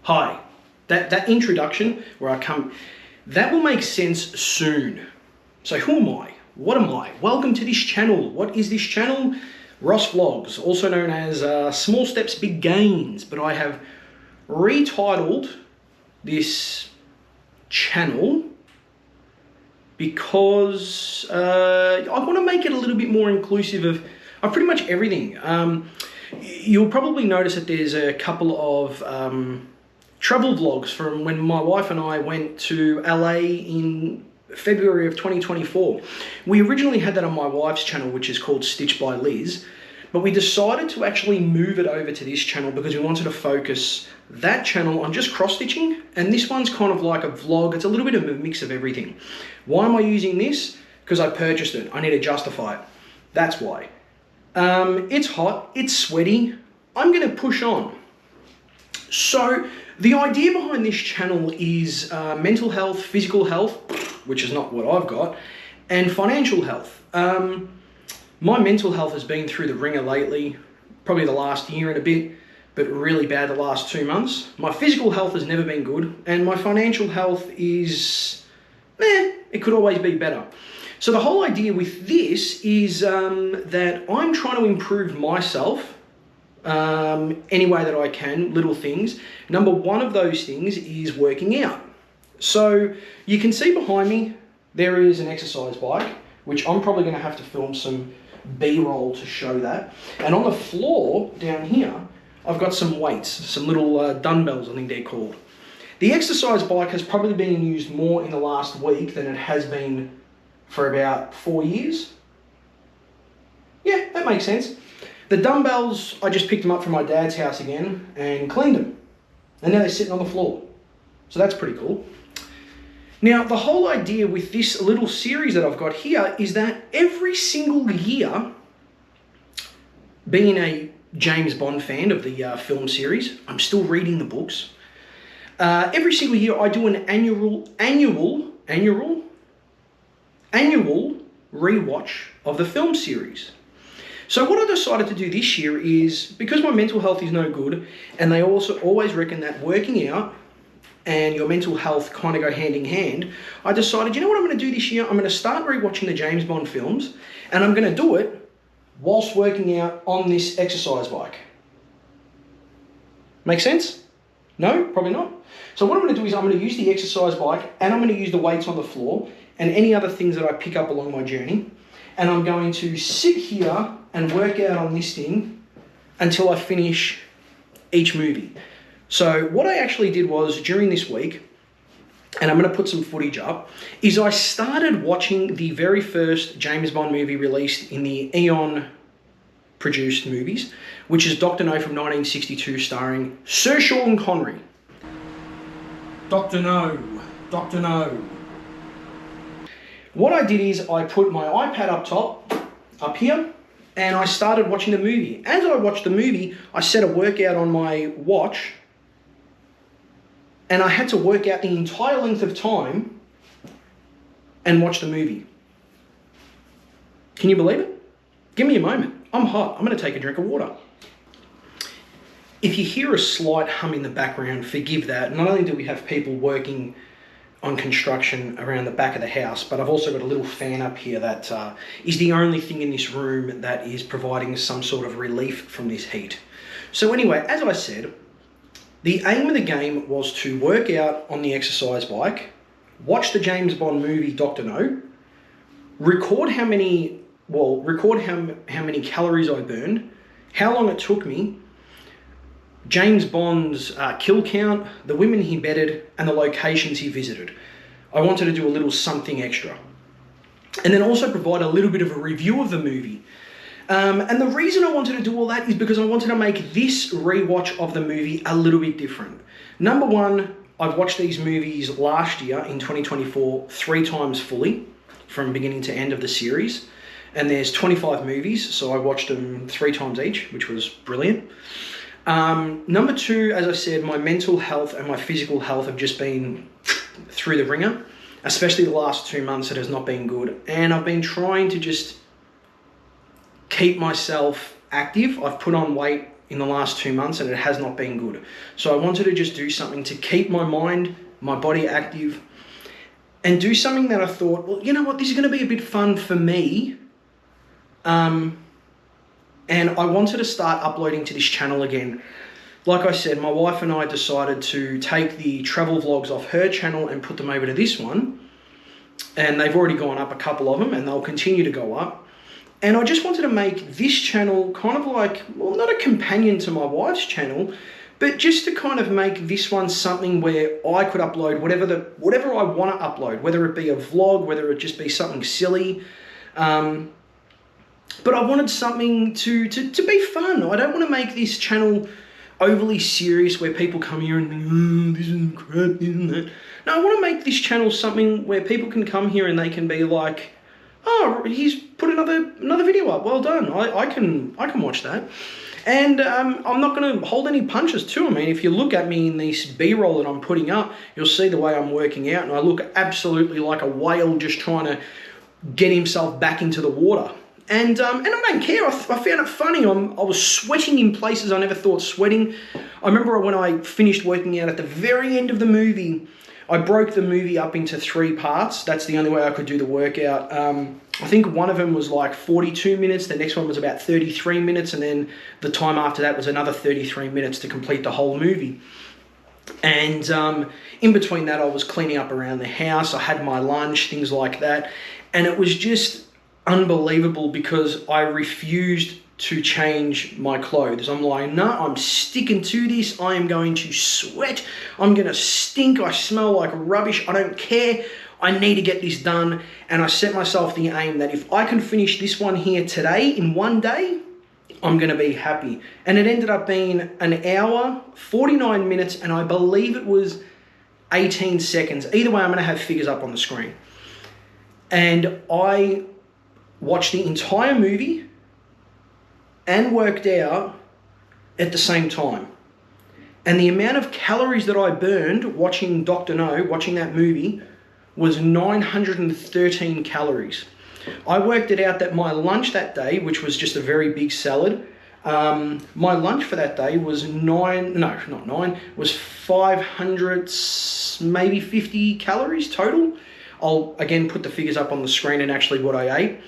Hi. That introduction where I come, that will make sense soon. So who am I? What am I? Welcome to this channel. What is this channel? Ross Vlogs, also known as Small Steps, Big Gains. But I have retitled this channel because I want to make it a little bit more inclusive of pretty much everything. You'll probably notice that there's a couple of travel vlogs from when my wife and I went to LA in February of 2024. We originally had that on my wife's channel, which is called Stitch by Liz, but we decided to actually move it over to this channel because we wanted to focus that channel on just cross-stitching, and this one's kind of like a vlog. It's a little bit of a mix of everything. Why am I using this? Because I purchased it. I need to justify it. That's why. It's hot, it's sweaty. I'm gonna push on. So the idea behind this channel is mental health, physical health, which is not what I've got, and financial health. My mental health has been through the ringer lately, probably the last year and a bit, but really bad the last 2 months. My physical health has never been good, and my financial health is, it could always be better. So the whole idea with this is that I'm trying to improve myself any way that I can, little things. Number one of those things is working out. So you can see behind me, there is an exercise bike, which I'm probably gonna have to film some B-roll to show that. And on the floor down here, I've got some weights, some little dumbbells, I think they're called. The exercise bike has probably been used more in the last week than it has been for about 4 years. Yeah, that makes sense. The dumbbells, I just picked them up from my dad's house again and cleaned them. And now they're sitting on the floor. So that's pretty cool. Now, the whole idea with this little series that I've got here is that every single year, being a James Bond fan of the film series, I'm still reading the books. Every single year I do an annual rewatch of the film series. So what I decided to do this year is, because my mental health is no good, and they also always reckon that working out and your mental health kind of go hand in hand, I decided, you know what I'm going to do this year? I'm going to start rewatching the James Bond films, and I'm going to do it whilst working out on this exercise bike. Make sense? No? Probably not. So what I'm going to do is I'm going to use the exercise bike, and I'm going to use the weights on the floor and any other things that I pick up along my journey, and I'm going to sit here and work out on this thing until I finish each movie. So what I actually did was, during this week, and I'm going to put some footage up, is I started watching the very first James Bond movie released in the EON produced movies, which is Dr. No from 1962, starring Sir Sean Connery. Dr. No, Dr. No. What I did is I put my iPad up here, and I started watching the movie. As I watched the movie, I set a workout on my watch, and I had to work out the entire length of time and watch the movie. Can you believe it? Give me a moment. I'm hot. I'm going to take a drink of water. If you hear a slight hum in the background, forgive that. Not only do we have people working on construction around the back of the house, but I've also got a little fan up here that is the only thing in this room that is providing some sort of relief from this heat. So anyway, as I said, the aim of the game was to work out on the exercise bike, watch the James Bond movie Dr. No, record how many calories I burned, how long it took me, James Bond's kill count, the women he bedded, and the locations he visited. I wanted to do a little something extra. And then also provide a little bit of a review of the movie. And the reason I wanted to do all that is because I wanted to make this rewatch of the movie a little bit different. Number one, I've watched these movies last year in 2024 3 times fully, from beginning to end of the series. And there's 25 movies, so I watched them 3 times each, which was brilliant. Number two, as I said, my mental health and my physical health have just been through the ringer, especially the last 2 months. It has not been good. And I've been trying to just keep myself active. I've put on weight in the last 2 months, and it has not been good. So I wanted to just do something to keep my mind, my body active, and do something that I thought, well, you know what, this is going to be a bit fun for me. And I wanted to start uploading to this channel again. Like I said, my wife and I decided to take the travel vlogs off her channel and put them over to this one. And they've already gone up, a couple of them, and they'll continue to go up. And I just wanted to make this channel kind of like, well, not a companion to my wife's channel, but just to kind of make this one something where I could upload whatever I want to upload, whether it be a vlog, whether it just be something silly. But I wanted something to be fun. I don't want to make this channel overly serious where people come here and think, this isn't crap, isn't that? No, I want to make this channel something where people can come here and they can be like, oh, he's put another video up. Well done. I can watch that. And I'm not going to hold any punches too. I mean, if you look at me in this B-roll that I'm putting up, you'll see the way I'm working out, and I look absolutely like a whale just trying to get himself back into the water. And I don't care. I found it funny. I was sweating in places I never thought sweating. I remember when I finished working out at the very end of the movie, I broke the movie up into 3 parts. That's the only way I could do the workout. I think one of them was like 42 minutes. The next one was about 33 minutes. And then the time after that was another 33 minutes to complete the whole movie. And in between that, I was cleaning up around the house. I had my lunch, things like that. And it was just unbelievable because I refused to change my clothes. I'm like, no, I'm sticking to this. I am going to sweat. I'm going to stink. I smell like rubbish. I don't care. I need to get this done. And I set myself the aim that if I can finish this one here today in one day, I'm going to be happy. And it ended up being an hour, 49 minutes, and I believe it was 18 seconds. Either way, I'm going to have figures up on the screen. And I watched the entire movie and worked out at the same time. And the amount of calories that I burned watching Dr. No, watching that movie, was 913 calories. I worked it out that my lunch that day, which was just a very big salad, my lunch for that day was 500, maybe 50 calories total. I'll again put the figures up on the screen and actually what I ate.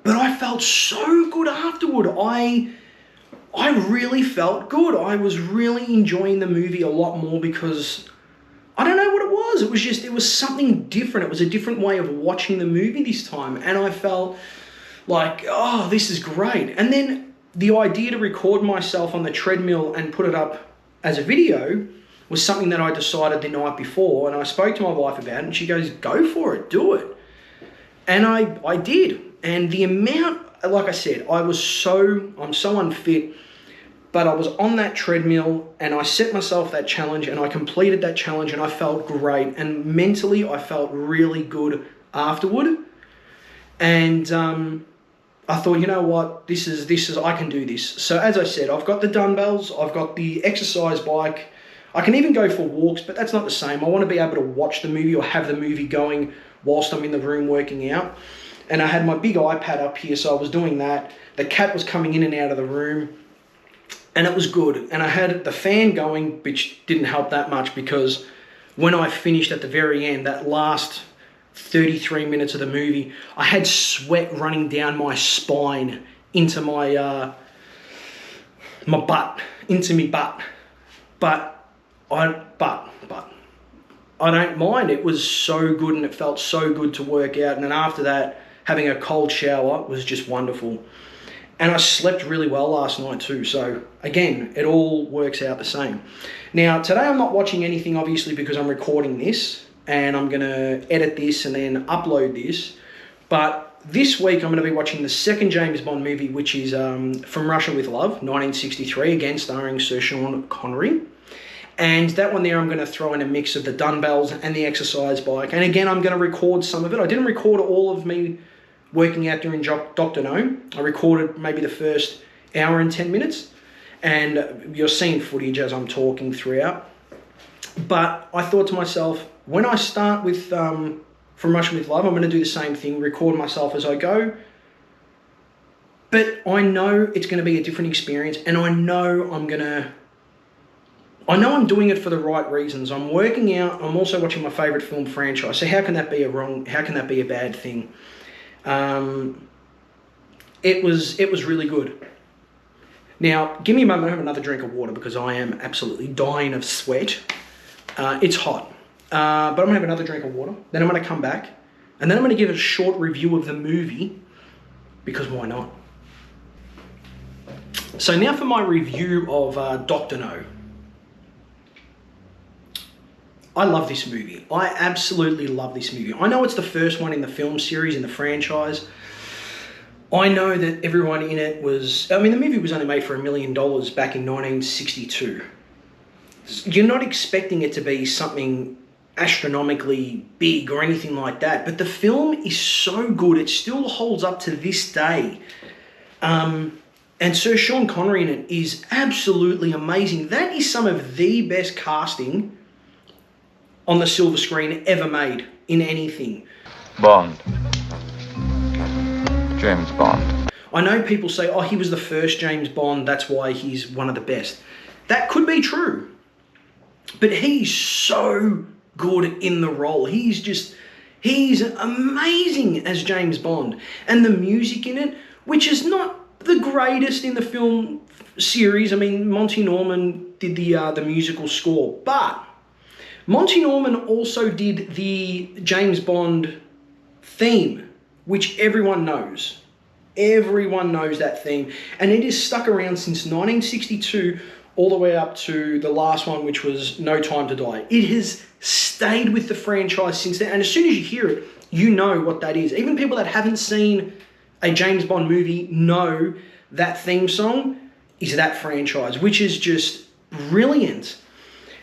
But I felt so good afterward. I really felt good. I was really enjoying the movie a lot more because I don't know what it was. It was something different. It was a different way of watching the movie this time. And I felt like, oh, this is great. And then the idea to record myself on the treadmill and put it up as a video was something that I decided the night before. And I spoke to my wife about it and she goes, go for it, do it. And I did. And the amount, like I said, I'm so unfit, but I was on that treadmill and I set myself that challenge and I completed that challenge and I felt great. And mentally, I felt really good afterward. And I thought, you know what, this is, I can do this. So as I said, I've got the dumbbells, I've got the exercise bike. I can even go for walks, but that's not the same. I want to be able to watch the movie or have the movie going whilst I'm in the room working out. And I had my big iPad up here, so I was doing that. The cat was coming in and out of the room, and it was good. And I had the fan going, which didn't help that much because when I finished at the very end, that last 33 minutes of the movie, I had sweat running down my spine into my butt, into me butt. But I don't mind. It was so good and it felt so good to work out. And then after that, having a cold shower was just wonderful. And I slept really well last night too. So again, it all works out the same. Now, today I'm not watching anything, obviously, because I'm recording this and I'm going to edit this and then upload this. But this week I'm going to be watching the second James Bond movie, which is From Russia with Love, 1963, again starring Sir Sean Connery. And that one there, I'm going to throw in a mix of the dumbbells and the exercise bike. And again, I'm going to record some of it. I didn't record all of me working out during Dr. No. I recorded maybe the first hour and 10 minutes. And you're seeing footage as I'm talking throughout. But I thought to myself, when I start with From Russia with Love, I'm going to do the same thing, record myself as I go. But I know it's going to be a different experience, and I know I'm doing it for the right reasons. I'm working out. I'm also watching my favorite film franchise. So how can that be how can that be a bad thing? It was really good. Now, give me a moment to have another drink of water because I am absolutely dying of sweat. It's hot. But I'm going to have another drink of water. Then I'm going to come back. And then I'm going to give a short review of the movie because why not? So now for my review of Dr. No. I love this movie. I absolutely love this movie. I know it's the first one in the film series, in the franchise. I know that everyone in it was... I mean, the movie was only made for $1 million back in 1962. You're not expecting it to be something astronomically big or anything like that, but the film is so good. It still holds up to this day. And Sir Sean Connery in it is absolutely amazing. That is some of the best casting on the silver screen ever made in anything. Bond. James Bond. I know people say, oh, he was the first James Bond, that's why he's one of the best. That could be true. But he's so good in the role. He's amazing as James Bond. And the music in it, which is not the greatest in the film series. I mean, Monty Norman did the musical score, but Monty Norman also did the James Bond theme, which everyone knows. Everyone knows that theme. And it is stuck around since 1962 all the way up to the last one, which was No Time to Die. It has stayed with the franchise since then. And as soon as you hear it, you know what that is. Even people that haven't seen a James Bond movie know that theme song is that franchise, which is just brilliant.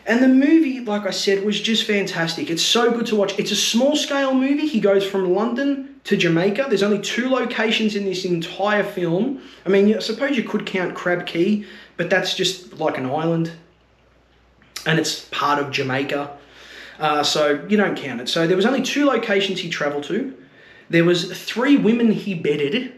And the movie, like I said, was just fantastic. It's so good to watch. It's a small-scale movie. He goes from London to Jamaica. There's only 2 locations in this entire film. I mean, I suppose you could count Crab Key, but that's just like an island. And it's part of Jamaica. So you don't count it. So there was only 2 locations he travelled to. There was 3 women he bedded.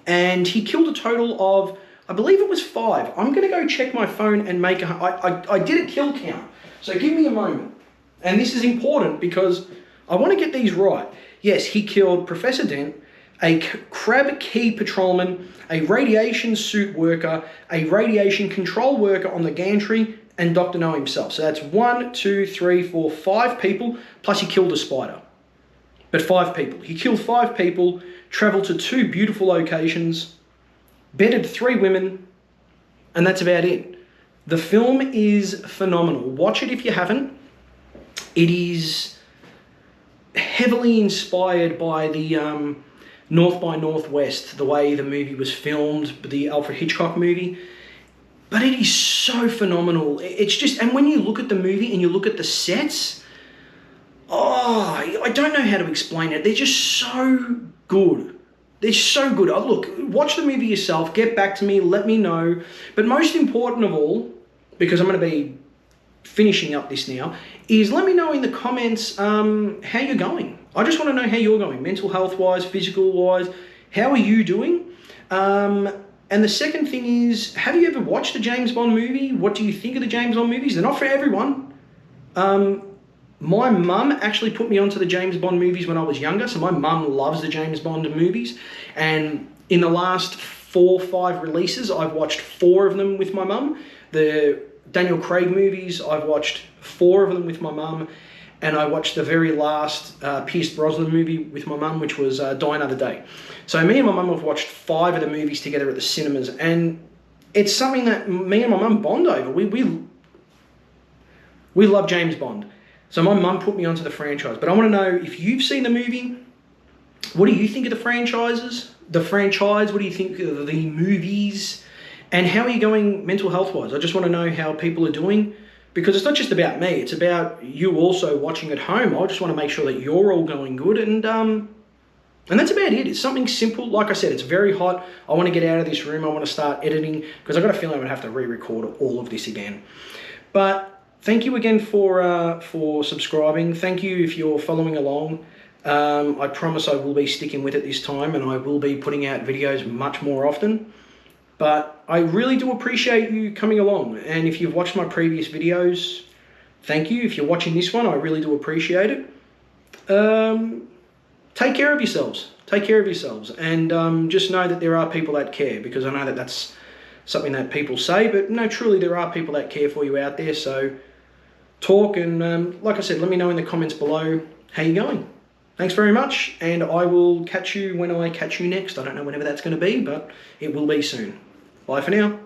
And he killed a total of... I believe it was 5. I'm going to go check my phone and make I did a kill count. So give me a moment. And this is important because I want to get these right. Yes, he killed Professor Dent, a Crab Key patrolman, a radiation suit worker, a radiation control worker on the gantry, and Dr. No himself. So that's 1, 2, 3, 4, 5 people, plus he killed a spider. But 5 people. He killed 5 people, travelled to 2 beautiful locations, bedded 3 women, and that's about it. The film is phenomenal. Watch it if you haven't. It is heavily inspired by the North by Northwest, the way the movie was filmed, the Alfred Hitchcock movie. But it is so phenomenal. It's just, and when you look at the movie and you look at the sets, oh, I don't know how to explain it. They're just so good. They're so good. Oh, look, watch the movie yourself. Get back to me. Let me know. But most important of all, because I'm going to be finishing up this now, is let me know in the comments how you're going. I just want to know how you're going, mental health-wise, physical-wise. How are you doing? And the second thing is, have you ever watched a James Bond movie? What do you think of the James Bond movies? They're not for everyone. My mum actually put me onto the James Bond movies when I was younger, so my mum loves the James Bond movies. And in the last 4 or 5 releases, I've watched 4 of them with my mum. The Daniel Craig movies, I've watched 4 of them with my mum. And I watched the very last Pierce Brosnan movie with my mum, which was Die Another Day. So me and my mum have watched 5 of the movies together at the cinemas. And it's something that me and my mum bond over. We love James Bond. So my mum put me onto the franchise. But I want to know if you've seen the movie, what do you think of the franchises? The franchise, what do you think of the movies? And how are you going mental health-wise? I just want to know how people are doing. Because it's not just about me, it's about you also watching at home. I just want to make sure that you're all going good. And that's about it. It's something simple. Like I said, it's very hot. I want to get out of this room. I want to start editing because I've got a feeling I'm going to have to re-record all of this again. But thank you again for subscribing. Thank you if you're following along. I promise I will be sticking with it this time, and I will be putting out videos much more often. But I really do appreciate you coming along, and if you've watched my previous videos, thank you. If you're watching this one, I really do appreciate it. Take care of yourselves. Take care of yourselves, and just know that there are people that care, because I know that that's something that people say, but no, truly there are people that care for you out there. So talk, and like I said, let me know in the comments below how you're going. Thanks very much, and I will catch you when I catch you next. I don't know whenever that's going to be, but it will be soon. Bye for now.